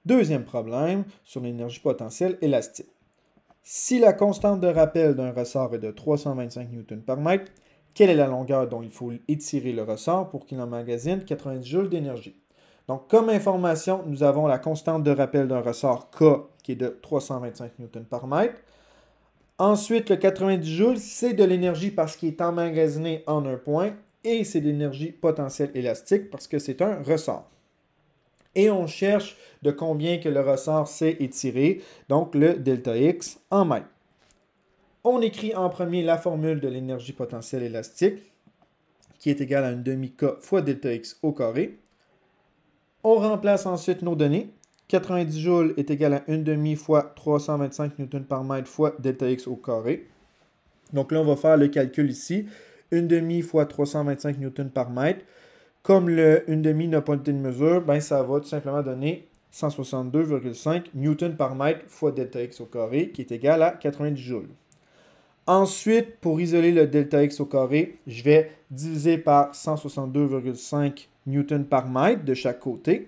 Deuxième problème sur l'énergie potentielle élastique. Si la constante de rappel d'un ressort est de 325 Newton par mètre, quelle est la longueur dont il faut étirer le ressort pour qu'il emmagasine 90 joules d'énergie? Donc, comme information, nous avons la constante de rappel d'un ressort K qui est de 325 Newton par mètre. Ensuite, le 90 joules, c'est de l'énergie parce qu'il est emmagasiné en un point et c'est de l'énergie potentielle élastique parce que c'est un ressort. Et on cherche de combien que le ressort s'est étiré, donc le delta X en mètres. On écrit en premier la formule de l'énergie potentielle élastique, qui est égale à une demi-K fois delta X au carré. On remplace ensuite nos données. 90 joules est égal à 1 demi fois 325 Newton par mètre fois delta X au carré. Donc là, on va faire le calcul ici. 1 demi fois 325 Newton par mètre. Comme le 1 demi n'a pas été de mesure, ben ça va tout simplement donner 162,5 Newton par mètre fois delta X au carré, qui est égal à 90 joules. Ensuite, pour isoler le delta X au carré, je vais diviser par 162,5 Newton par mètre de chaque côté.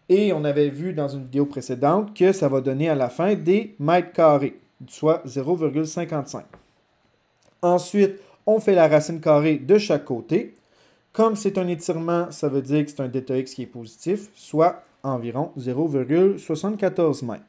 Et on avait vu dans une vidéo précédente que ça va donner à la fin des mètres carrés, soit 0,55. Ensuite, on fait la racine carrée de chaque côté. Comme c'est un étirement, ça veut dire que c'est un delta X qui est positif, soit environ 0,74 mètres.